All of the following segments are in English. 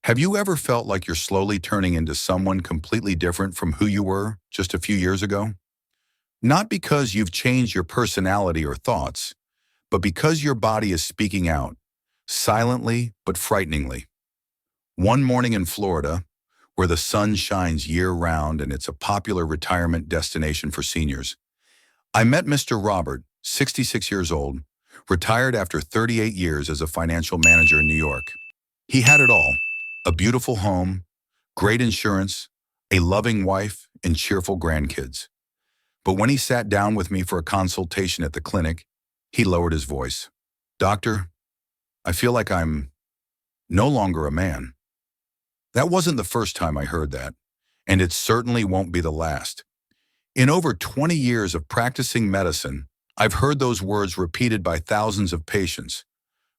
Have you ever felt like you're slowly turning into someone completely different from who you were just a few years ago? Not because you've changed your personality or thoughts, but because your body is speaking out, silently but frighteningly. One morning in Florida, where the sun shines year-round and it's a popular retirement destination for seniors, I met Mr. Robert, 66 years old, retired after 38 years as a financial manager in New York. He had it all: a beautiful home, great insurance, a loving wife, and cheerful grandkids. But when he sat down with me for a consultation at the clinic, he lowered his voice. "Doctor, I feel like I'm no longer a man." That wasn't the first time I heard that, and it certainly won't be the last. In over 20 years of practicing medicine, I've heard those words repeated by thousands of patients,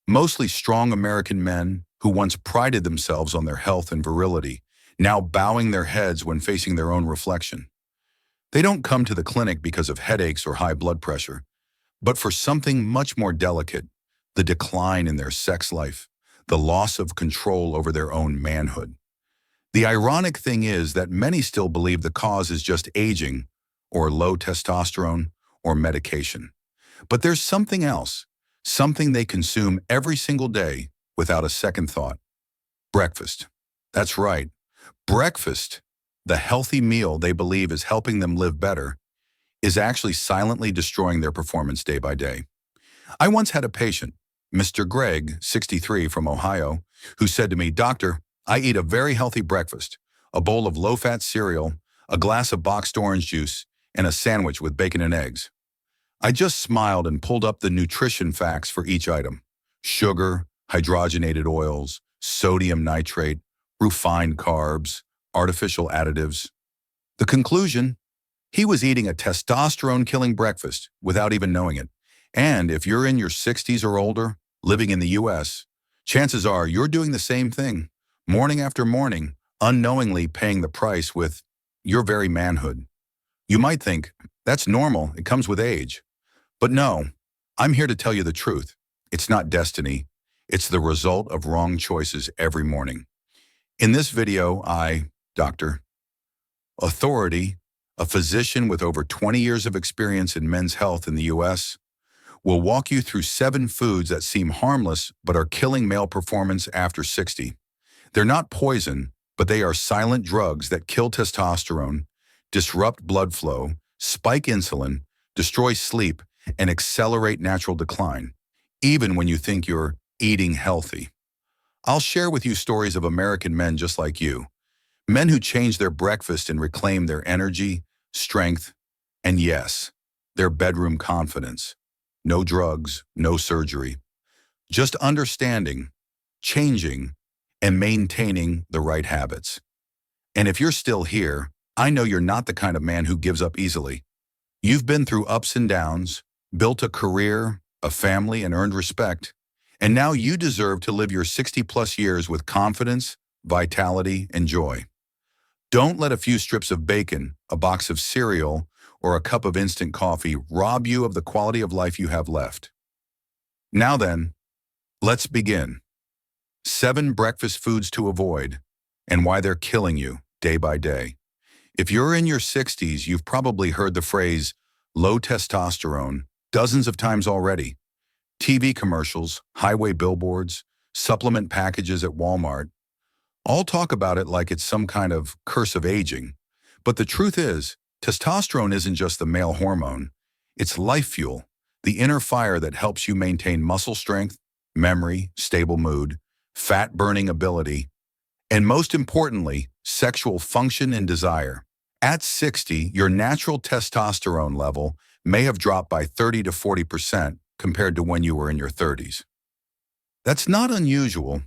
mostly strong American men who once prided themselves on their health and virility, now bowing their heads when facing their own reflection. They don't come to the clinic because of headaches or high blood pressure, but for something much more delicate: the decline in their sex life, the loss of control over their own manhood. The ironic thing is that many still believe the cause is just aging, or low testosterone, or medication. But there's something else, something they consume every single day without a second thought: breakfast. That's right, breakfast, the healthy meal they believe is helping them live better, is actually silently destroying their performance day by day. I once had a patient, Mr. Greg, 63, from Ohio, who said to me, "Doctor, I eat a very healthy breakfast: a bowl of low-fat cereal, a glass of boxed orange juice, and a sandwich with bacon and eggs." I just smiled and pulled up the nutrition facts for each item: sugar, hydrogenated oils, sodium nitrate, refined carbs, artificial additives. The conclusion: he was eating a testosterone-killing breakfast without even knowing it. And if you're in your 60s or older, living in the US, chances are you're doing the same thing, morning after morning, unknowingly paying the price with your very manhood. You might think, that's normal, it comes with age. But no, I'm here to tell you the truth. It's not destiny. It's the result of wrong choices every morning. In this video, Dr. Authority, a physician with over 20 years of experience in men's health in the US, will walk you through 7 foods that seem harmless but are killing male performance after 60. They're not poison, but they are silent drugs that kill testosterone, disrupt blood flow, spike insulin, destroy sleep, and accelerate natural decline, even when you think you're eating healthy. I'll share with you stories of American men just like you, men who changed their breakfast and reclaimed their energy, strength, and yes, their bedroom confidence. No drugs, no surgery, just understanding, changing, and maintaining the right habits. And if you're still here, I know you're not the kind of man who gives up easily. You've been through ups and downs, built a career, a family, and earned respect, and now you deserve to live your 60-plus years with confidence, vitality, and joy. Don't let a few strips of bacon, a box of cereal, or a cup of instant coffee rob you of the quality of life you have left. Now then, let's begin. 7 breakfast foods to avoid, and why they're killing you day by day. If you're in your 60s, you've probably heard the phrase low testosterone dozens of times already. TV commercials, highway billboards, supplement packages at Walmart all talk about it like it's some kind of curse of aging. But the truth is, testosterone isn't just the male hormone. It's life fuel, the inner fire that helps you maintain muscle strength, memory, stable mood, fat-burning ability, and most importantly, sexual function and desire. At 60, your natural testosterone level may have dropped by 30 to 40% compared to when you were in your 30s. That's not unusual,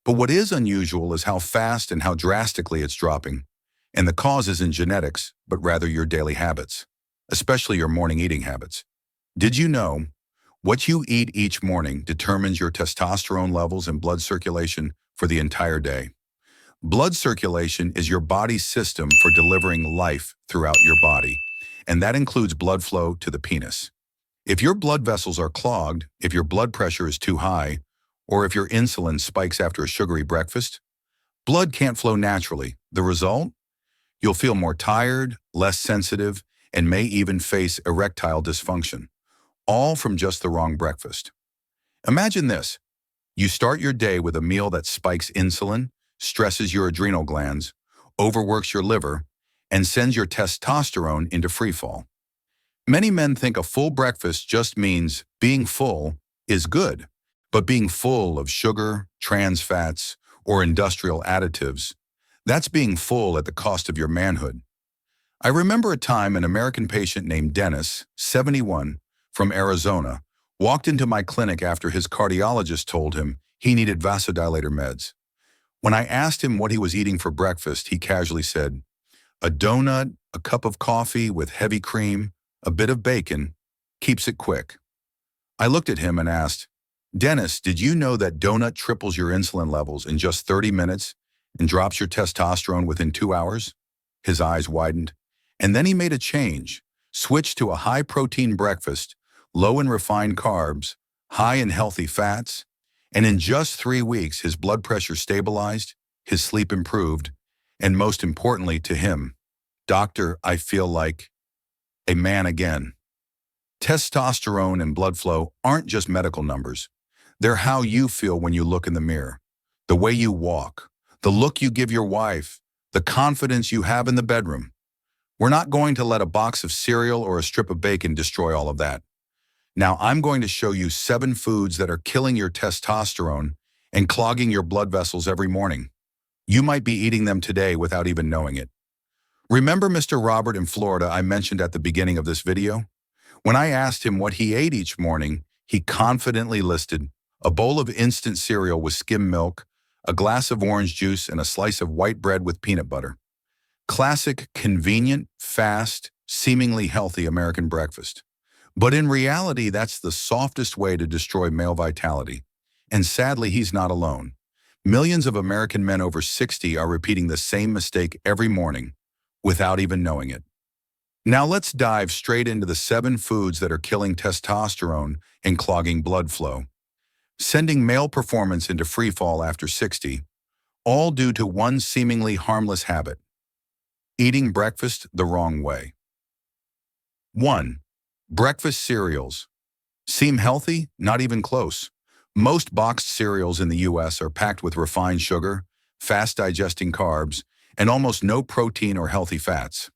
but what is unusual is how fast and how drastically it's dropping. And the cause isn't genetics, but rather your daily habits, especially your morning eating habits. Did you know what you eat each morning determines your testosterone levels and blood circulation for the entire day? Blood circulation is your body's system for delivering life throughout your body, and that includes blood flow to the penis. If your blood vessels are clogged, if your blood pressure is too high, or if your insulin spikes after a sugary breakfast, Blood can't flow naturally. The result? You'll feel more tired, less sensitive, and may even face erectile dysfunction, all from just the wrong breakfast. Imagine this. You start your day with a meal that spikes insulin, stresses your adrenal glands, overworks your liver, and sends your testosterone into freefall. Many men think a full breakfast just means being full is good, but being full of sugar, trans fats, or industrial additives, that's being full at the cost of your manhood. I remember a time an American patient named Dennis, 71, from Arizona, walked into my clinic after his cardiologist told him he needed vasodilator meds. When I asked him what he was eating for breakfast, he casually said, "A donut, a cup of coffee with heavy cream, a bit of bacon, keeps it quick." I looked at him and asked, "Dennis, did you know that donut triples your insulin levels in just 30 minutes and drops your testosterone within 2 hours?" His eyes widened. And then he made a change, switched to a high-protein breakfast, low in refined carbs, high in healthy fats, and in just 3 weeks his blood pressure stabilized, his sleep improved, and most importantly to him, "Doctor, I feel like a man again." Testosterone and blood flow aren't just medical numbers. They're how you feel when you look in the mirror, the way you walk, the look you give your wife, the confidence you have in the bedroom. We're not going to let a box of cereal or a strip of bacon destroy all of that. Now I'm going to show you 7 foods that are killing your testosterone and clogging your blood vessels every morning. You might be eating them today without even knowing it. Remember Mr. Robert in Florida I mentioned at the beginning of this video? When I asked him what he ate each morning, he confidently listed a bowl of instant cereal with skim milk, a glass of orange juice, and a slice of white bread with peanut butter. Classic, convenient, fast, seemingly healthy American breakfast. But in reality, that's the softest way to destroy male vitality. And sadly, he's not alone. Millions of American men over 60 are repeating the same mistake every morning without even knowing it. Now let's dive straight into the 7 foods that are killing testosterone and clogging blood flow, sending male performance into freefall after 60, all due to one seemingly harmless habit: eating breakfast the wrong way. 1. Breakfast cereals. Seem healthy? Not even close. Most boxed cereals in the US are packed with refined sugar, fast-digesting carbs, and almost no protein or healthy fats.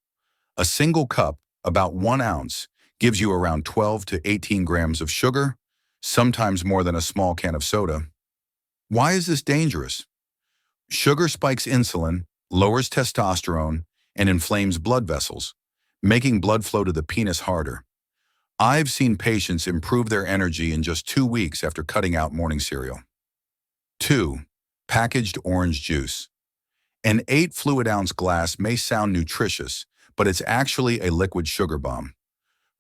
A single cup, about 1 ounce, gives you around 12 to 18 grams of sugar, sometimes more than a small can of soda. Why is this dangerous? Sugar spikes insulin, lowers testosterone, and inflames blood vessels, making blood flow to the penis harder. I've seen patients improve their energy in just 2 weeks after cutting out morning cereal. 2. Packaged orange juice. An 8 fluid ounce glass may sound nutritious, but it's actually a liquid sugar bomb.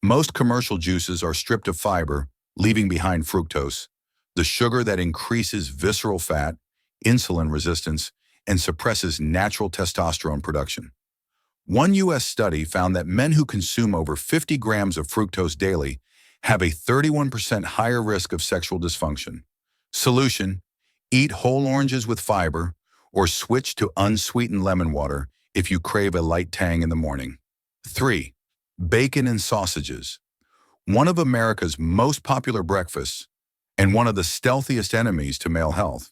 Most commercial juices are stripped of fiber, leaving behind fructose, the sugar that increases visceral fat, insulin resistance, and suppresses natural testosterone production. One U.S. study found that men who consume over 50 grams of fructose daily have a 31% higher risk of sexual dysfunction. Solution: eat whole oranges with fiber, or switch to unsweetened lemon water if you crave a light tang in the morning. 3. Bacon and sausages. One of America's most popular breakfasts, and one of the stealthiest enemies to male health.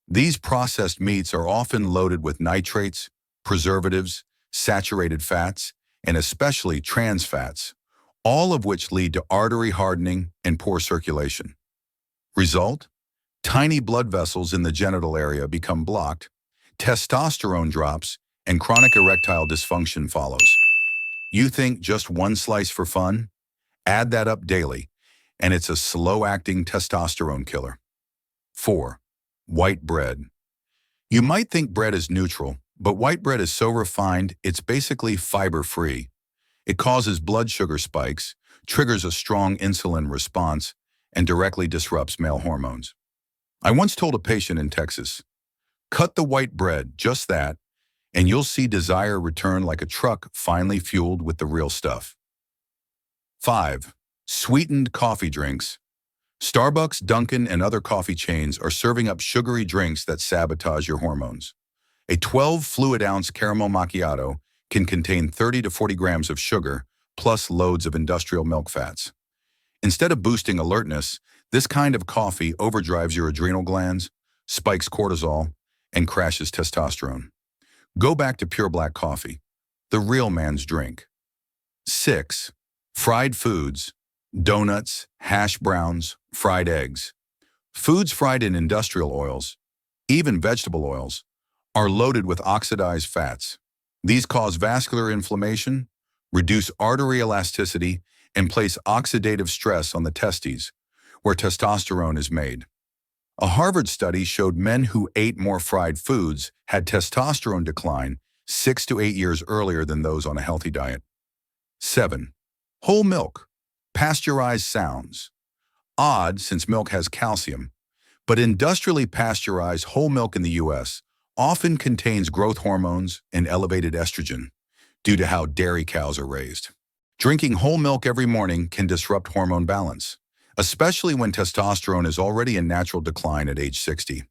These processed meats are often loaded with nitrates, preservatives, saturated fats, and especially trans fats, all of which lead to artery hardening and poor circulation. Result? Tiny blood vessels in the genital area become blocked, testosterone drops, and chronic erectile dysfunction follows. You think just 1 slice for fun? Add that up daily, and it's a slow-acting testosterone killer. 4. White bread. You might think bread is neutral, but white bread is so refined it's basically fiber-free. It causes blood sugar spikes, triggers a strong insulin response, and directly disrupts male hormones. I once told a patient in Texas, "Cut the white bread, just that, and you'll see desire return like a truck finally fueled with the real stuff." 5. Sweetened coffee drinks. Starbucks, Dunkin', and other coffee chains are serving up sugary drinks that sabotage your hormones. A 12 fluid ounce caramel macchiato can contain 30 to 40 grams of sugar, plus loads of industrial milk fats. Instead of boosting alertness, this kind of coffee overdrives your adrenal glands, spikes cortisol, and crashes testosterone. Go back to pure black coffee, the real man's drink. 6. Fried foods, donuts, hash browns, fried eggs. Foods fried in industrial oils, even vegetable oils, are loaded with oxidized fats. These cause vascular inflammation, reduce artery elasticity, and place oxidative stress on the testes, where testosterone is made. A Harvard study showed men who ate more fried foods had testosterone decline 6 to 8 years earlier than those on a healthy diet. 7. Whole milk. Pasteurized sounds. Odd since milk has calcium, but industrially pasteurized whole milk in the U.S. often contains growth hormones and elevated estrogen due to how dairy cows are raised. Drinking whole milk every morning can disrupt hormone balance, especially when testosterone is already in natural decline at age 60.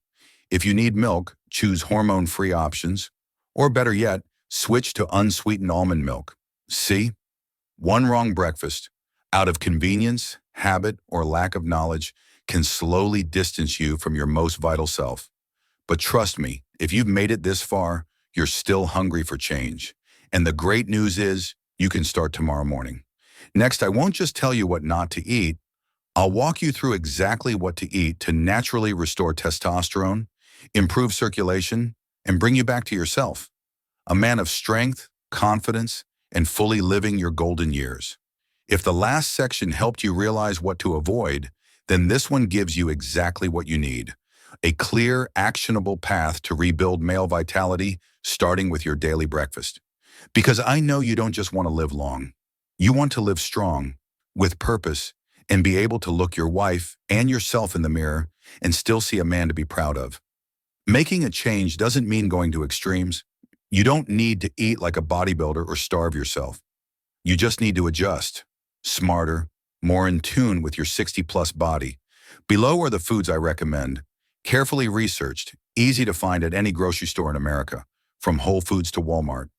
If you need milk, choose hormone-free options, or better yet, switch to unsweetened almond milk. See? One wrong breakfast, out of convenience, habit, or lack of knowledge, can slowly distance you from your most vital self. But trust me, if you've made it this far, you're still hungry for change. And the great news is, you can start tomorrow morning. Next, I won't just tell you what not to eat. I'll walk you through exactly what to eat to naturally restore testosterone, improve circulation, and bring you back to yourself. A man of strength, confidence, and fully living your golden years. If the last section helped you realize what to avoid, then this one gives you exactly what you need. A clear, actionable path to rebuild male vitality, starting with your daily breakfast. Because I know you don't just want to live long. You want to live strong, with purpose, and be able to look your wife and yourself in the mirror and still see a man to be proud of. Making a change doesn't mean going to extremes. You don't need to eat like a bodybuilder or starve yourself. You just need to adjust. Smarter, more in tune with your 60-plus body. Below are the foods I recommend. Carefully researched, easy to find at any grocery store in America, from Whole Foods to Walmart.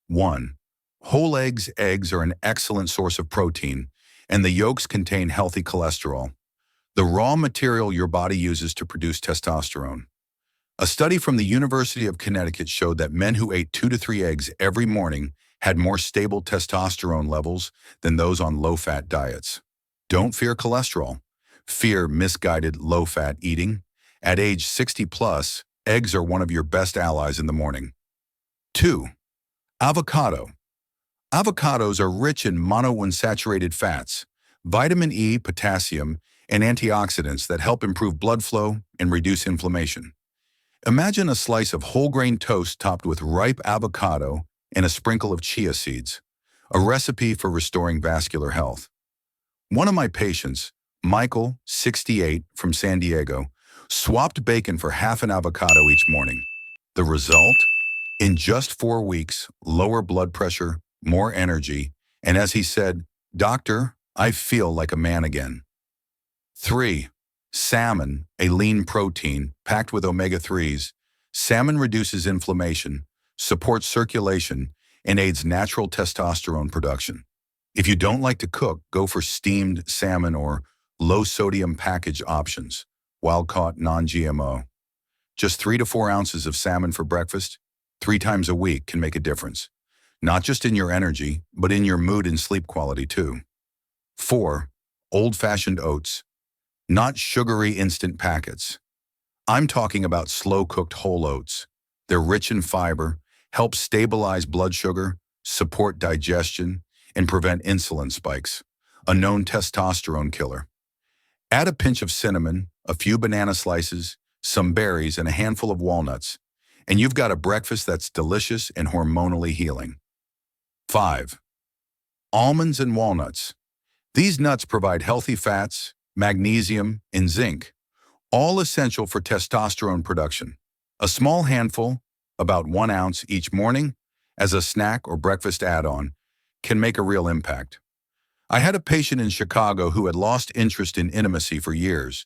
1. Whole eggs. Eggs are an excellent source of protein, and the yolks contain healthy cholesterol, the raw material your body uses to produce testosterone. A study from the University of Connecticut showed that men who ate 2 to 3 eggs every morning had more stable testosterone levels than those on low-fat diets. Don't fear cholesterol. Fear misguided low-fat eating. At age 60-plus, eggs are one of your best allies in the morning. 2. Avocado. Avocados are rich in monounsaturated fats, vitamin E, potassium, and antioxidants that help improve blood flow and reduce inflammation. Imagine a slice of whole-grain toast topped with ripe avocado and a sprinkle of chia seeds, a recipe for restoring vascular health. One of my patients, Michael, 68, from San Diego, swapped bacon for half an avocado each morning. The result? In just 4 weeks, lower blood pressure, more energy, and as he said, "Doctor, I feel like a man again." 3. Salmon, a lean protein packed with omega-3s. Salmon reduces inflammation, supports circulation, and aids natural testosterone production. If you don't like to cook, go for steamed salmon or low-sodium package options, wild-caught, non-GMO. Just 3 to 4 ounces of salmon for breakfast, 3 times a week, can make a difference. Not just in your energy, but in your mood and sleep quality too. 4. Old-fashioned oats. Not sugary instant packets. I'm talking about slow-cooked whole oats. They're rich in fiber, help stabilize blood sugar, support digestion, and prevent insulin spikes, a known testosterone killer. Add a pinch of cinnamon, a few banana slices, some berries, and a handful of walnuts, and you've got a breakfast that's delicious and hormonally healing. 5. Almonds and walnuts. These nuts provide healthy fats, magnesium, and zinc, all essential for testosterone production. A small handful, about 1 ounce each morning, as a snack or breakfast add-on, can make a real impact. I had a patient in Chicago who had lost interest in intimacy for years.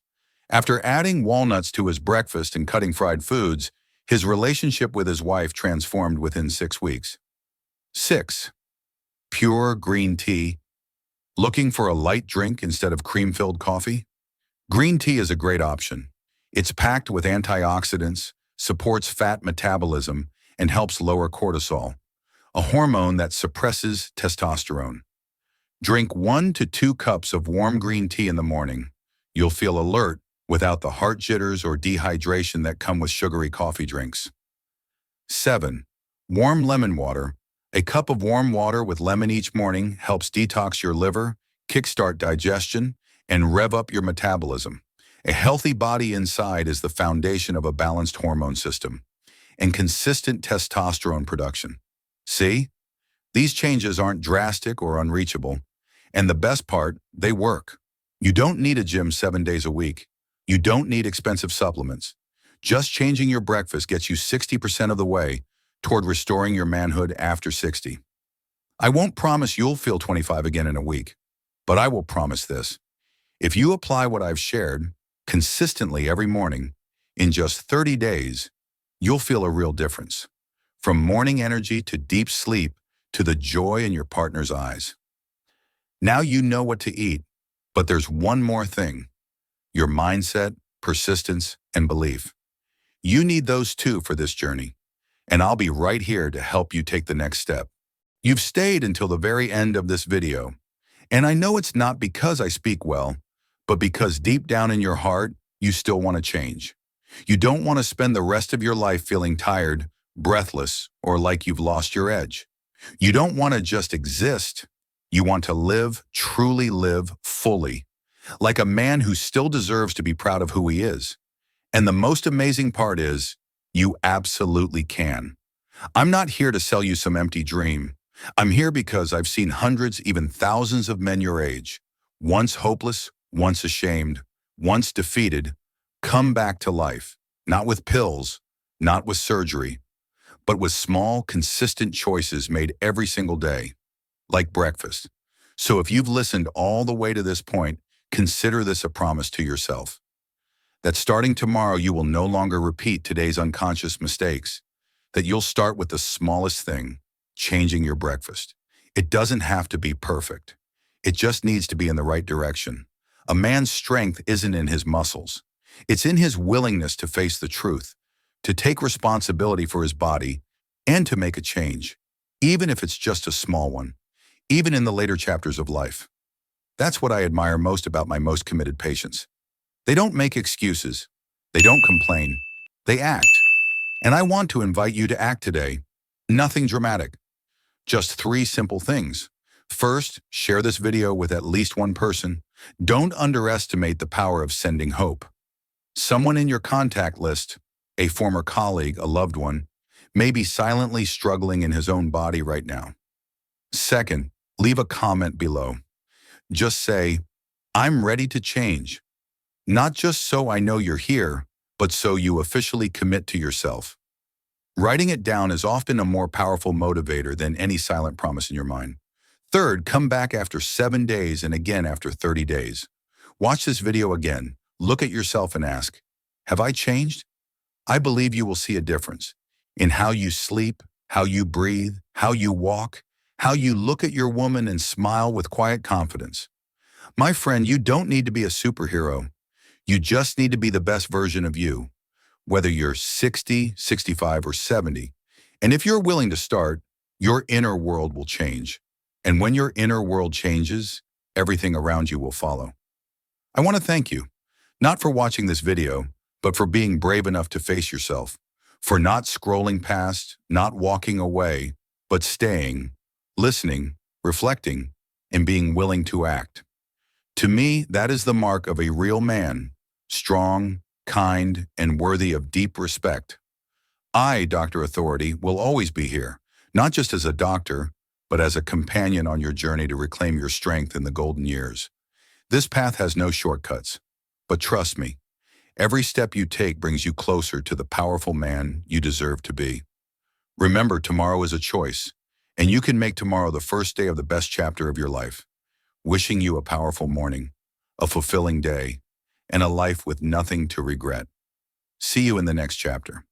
After adding walnuts to his breakfast and cutting fried foods, His relationship with his wife transformed within 6 weeks. 6. Pure green tea. Looking for a light drink instead of cream-filled coffee? Green tea is a great option. It's packed with antioxidants, supports fat metabolism, and helps lower cortisol, a hormone that suppresses testosterone. Drink 1 to 2 cups of warm green tea in the morning. You'll feel alert without the heart jitters or dehydration that come with sugary coffee drinks. 7. Warm lemon water. A cup of warm water with lemon each morning helps detox your liver, kickstart digestion, and rev up your metabolism. A healthy body inside is the foundation of a balanced hormone system and consistent testosterone production. See? These changes aren't drastic or unreachable, and the best part, they work. You don't need a gym 7 days a week. You don't need expensive supplements. Just changing your breakfast gets you 60% of the way toward restoring your manhood after 60. I won't promise you'll feel 25 again in a week, but I will promise this. If you apply what I've shared consistently every morning, in just 30 days, you'll feel a real difference. From morning energy to deep sleep to the joy in your partner's eyes. Now you know what to eat, but there's one more thing: your mindset, persistence, and belief. You need those too for this journey, and I'll be right here to help you take the next step. You've stayed until the very end of this video, and I know it's not because I speak well, but because deep down in your heart, you still want to change. You don't want to spend the rest of your life feeling tired, breathless, or like you've lost your edge. You don't want to just exist. You want to live, truly live, fully, like a man who still deserves to be proud of who he is. And the most amazing part is, you absolutely can. I'm not here to sell you some empty dream. I'm here because I've seen hundreds, even thousands of men your age, once hopeless, once ashamed, once defeated, come back to life, not with pills, not with surgery, but with small, consistent choices made every single day, like breakfast. So if you've listened all the way to this point, consider this a promise to yourself, that starting tomorrow you will no longer repeat today's unconscious mistakes, that you'll start with the smallest thing, changing your breakfast. It doesn't have to be perfect. It just needs to be in the right direction. A man's strength isn't in his muscles. It's in his willingness to face the truth, to take responsibility for his body, and to make a change, even if it's just a small one, even in the later chapters of life. That's what I admire most about my most committed patients. They don't make excuses. They don't complain. They act. And I want to invite you to act today. Nothing dramatic. Just 3 simple things. First, share this video with at least one person. Don't underestimate the power of sending hope. Someone in your contact list, a former colleague, a loved one, may be silently struggling in his own body right now. Second, leave a comment below. Just say, "I'm ready to change." Not just so I know you're here, but so you officially commit to yourself. Writing it down is often a more powerful motivator than any silent promise in your mind. Third, come back after 7 days and again after 30 days. Watch this video again, look at yourself and ask, have I changed? I believe you will see a difference in how you sleep, how you breathe, how you walk, how you look at your woman and smile with quiet confidence. My friend, you don't need to be a superhero. You just need to be the best version of you, whether you're 60, 65, or 70. And if you're willing to start, your inner world will change. And when your inner world changes, everything around you will follow. I want to thank you, not for watching this video, but for being brave enough to face yourself, for not scrolling past, not walking away, but staying, listening, reflecting, and being willing to act. To me, that is the mark of a real man, strong, kind, and worthy of deep respect. I, Dr. Authority, will always be here, not just as a doctor, but as a companion on your journey to reclaim your strength in the golden years. This path has no shortcuts, but trust me, every step you take brings you closer to the powerful man you deserve to be. Remember, tomorrow is a choice, and you can make tomorrow the first day of the best chapter of your life. Wishing you a powerful morning, a fulfilling day, and a life with nothing to regret. See you in the next chapter.